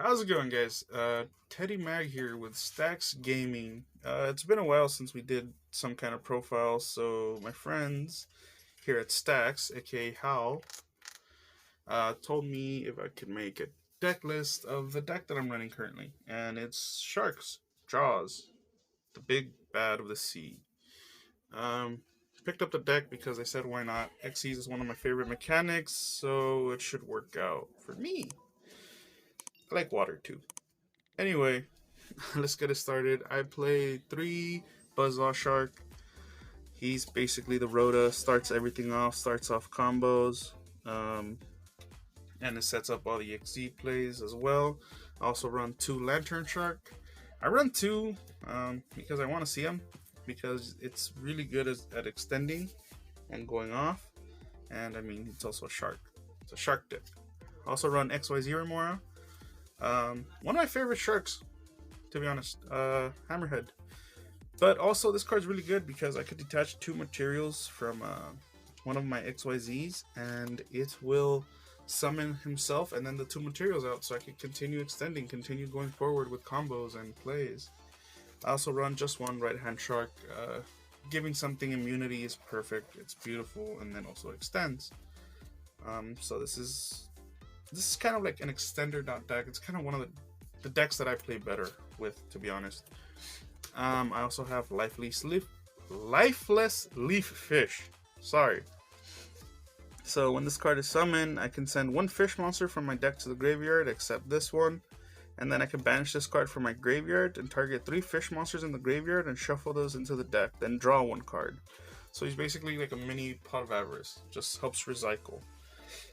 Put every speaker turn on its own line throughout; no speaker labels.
How's it going, guys? Teddy Mag here with Stackz Gaming. It's been a while since we did some kind of profile, so my friends here at Stackz, aka How, told me if I could make a deck list of the deck that I'm running currently, and it's Sharks, Jawz, the big bad of the sea. Um, Picked up the deck because I said why not. Xyz is one of my favorite mechanics, so it should work out for me. I like water too. Anyway, let's get it started. I play 3 Buzzsaw Shark. He's basically the Rhoda, starts everything off, starts off combos, and it sets up all the XZ plays as well. I also run 2 Lantern Shark. I run 2 because I want to see him, because it's really good at extending and going off, and I mean, it's also a shark. It's a shark deck. I also run XYZ Remora. One of my favorite sharks, to be honest, Hammerhead. But also, this card's really good because I could detach 2 materials from one of my XYZs, and it will summon himself and then the 2 materials out, so I can continue extending, continue going forward with combos and plays. I also run just 1 right hand shark. Giving something immunity is perfect. It's beautiful, and then also extends. So this is kind of like an extender deck. It's kind of one of the decks that I play better with, to be honest. I also have Lifeless Leaf Fish. Sorry. So when this card is summoned, I can send 1 fish monster from my deck to the graveyard, except this one. And then I can banish this card from my graveyard and target 3 fish monsters in the graveyard and shuffle those into the deck, then draw 1 card. So he's basically like a mini Pot of Avarice. Just helps recycle.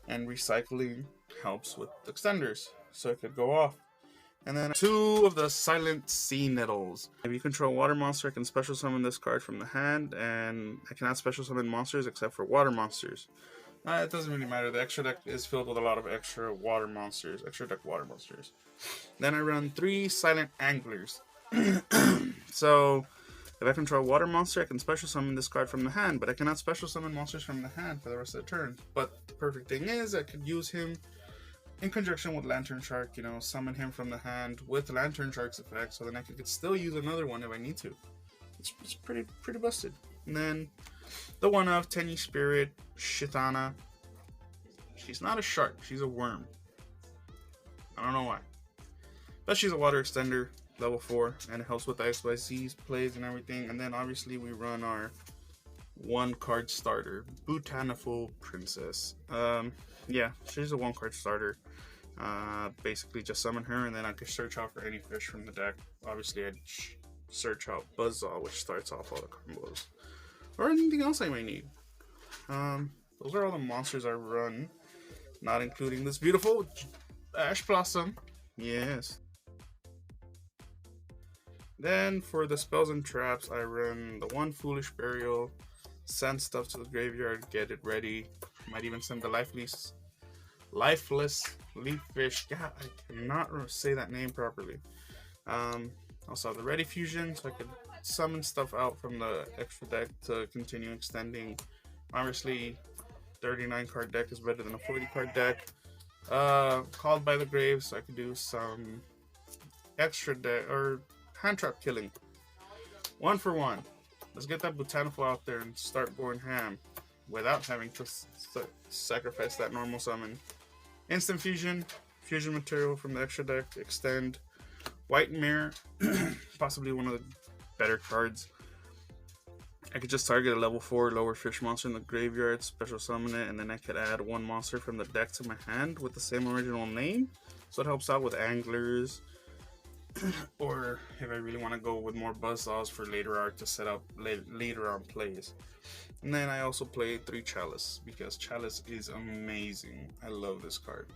And recycling helps with extenders, so it could go off. And then 2 of the Silent Sea Nettles. If you control water monster, I can special summon this card from the hand, and I cannot special summon monsters except for water monsters. It doesn't really matter. The extra deck is filled with a lot of extra water monsters, extra deck water monsters. Then I run 3 Silent Anglers. So if I control water monster, I can special summon this card from the hand, but I cannot special summon monsters from the hand for the rest of the turn. But the perfect thing is, I could use him in conjunction with Lantern Shark, summon him from the hand with Lantern Shark's effect, so then I could still use another one if I need to. It's pretty busted. And then the one of Tenyi Spirit, Shitana. She's not a shark, she's a worm. I don't know why. But she's a water extender, level 4, and it helps with the XYZ's plays and everything. And then obviously we run our 1 card starter, Botanical Princess. Yeah, she's a 1 card starter. Basically just summon her, and then I can search out for any fish from the deck. Obviously I'd search out Buzzsaw, which starts off all the combos, or anything else I may need. Those are all the monsters I run, not including this beautiful Ash Blossom. Yes. Then for the spells and traps, I run the 1 Foolish Burial, send stuff to the graveyard, get it ready. Might even send the Lifeless Leaf Fish. God, I cannot say that name properly. Also have the Ready Fusion, so I could summon stuff out from the extra deck to continue extending. Obviously, 39 card deck is better than a 40 card deck. Called by the Grave, so I could do some extra deck or hand trap killing. 1 for 1. Let's get that Botanical out there and start going ham without having to sacrifice that normal summon. Instant fusion material from the extra deck, extend. White Mirror, possibly one of the better cards. I could just target a level 4 lower fish monster in the graveyard, special summon it, and then I could add 1 monster from the deck to my hand with the same original name. So it helps out with anglers, or if I really want to go with more Buzzsaws for later art to set up later on plays. And then I also play 3 Chalice, because Chalice is amazing. I love this card.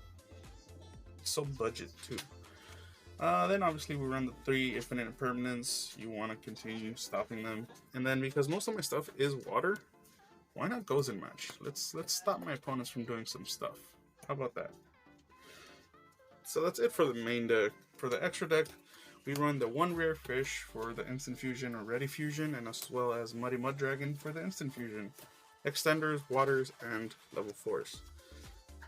It's so budget too. Then obviously we run the 3 Infinite Impermanence. You want to continue stopping them. And then because most of my stuff is water, why not Goes and Match? Let's stop my opponents from doing some stuff. How about that? So that's it for the main deck. For the extra deck, we run the 1 Rare Fish for the Instant Fusion or Ready Fusion, and as well as Muddy Mud Dragon for the Instant Fusion. Extenders, waters, and level 4s.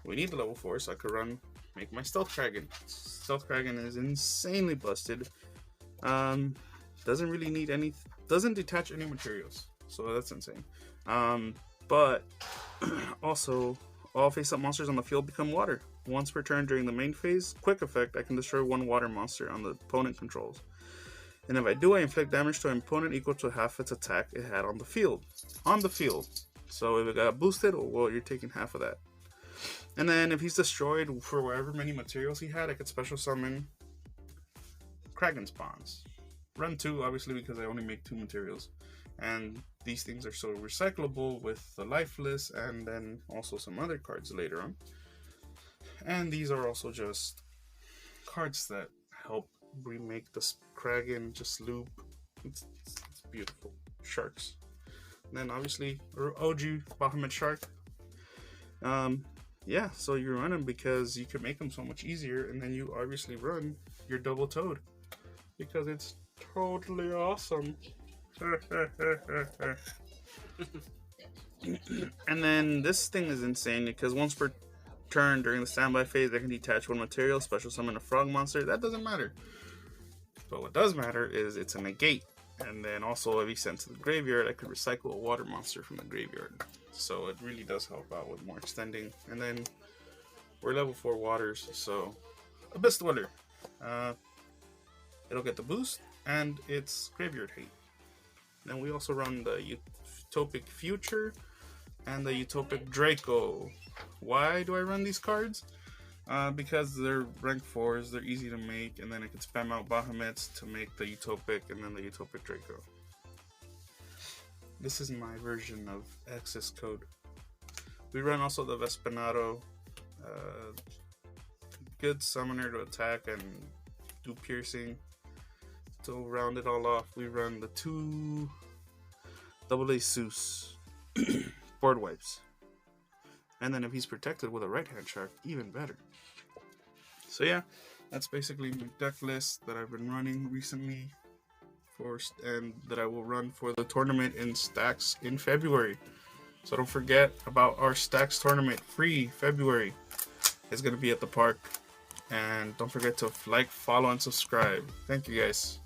We need the level 4, so I could run make my Stealth Kraken. Stealth Kraken is insanely busted. Doesn't really need any, doesn't detach any materials, so that's insane. But also, all face-up monsters on the field become water. Once per turn during the main phase, quick effect, I can destroy one water monster on the opponent controls. And if I do, I inflict damage to an opponent equal to half its attack it had on the field. On the field. So if it got boosted, well, you're taking half of that. And then if he's destroyed for whatever many materials he had, I could special summon Kraken spawns. Run 2, obviously, because I only make 2 materials. And these things are so recyclable with the Lifeless and then also some other cards later on. And these are also just cards that help remake this Kraken just loop. It's beautiful. Sharks. And then obviously OG Bahamut Shark. Yeah, so you run them because you can make them so much easier, and then you obviously run your double toad because it's totally awesome. And then this thing is insane because once per turn during the standby phase, I can detach one material, special summon a frog monster. That doesn't matter. But what does matter is it's a negate. And then also if he sent to the graveyard, I could recycle a water monster from the graveyard. So it really does help out with more extending. And then we're level 4 waters, so Abyss Dweller. It'll get the boost and it's graveyard hate. Then we also run the Utopic Future and the Utopic Draco. Why do I run these cards? Because they're rank 4s, they're easy to make, and then I can spam out Bahamuts to make the Utopic and then the Utopic Draco. This is my version of access code. We run also the Vespanado, good summoner to attack and do piercing. To round it all off, we run the 2 AA Zeus board wipes. And then if he's protected with a right-hand shark, even better. So yeah, that's basically my deck list that I've been running recently and that I will run for the tournament in Stackz in February. So don't forget about our Stackz tournament, free February. It's going to be at the park. And don't forget to like, follow, and subscribe. Thank you guys.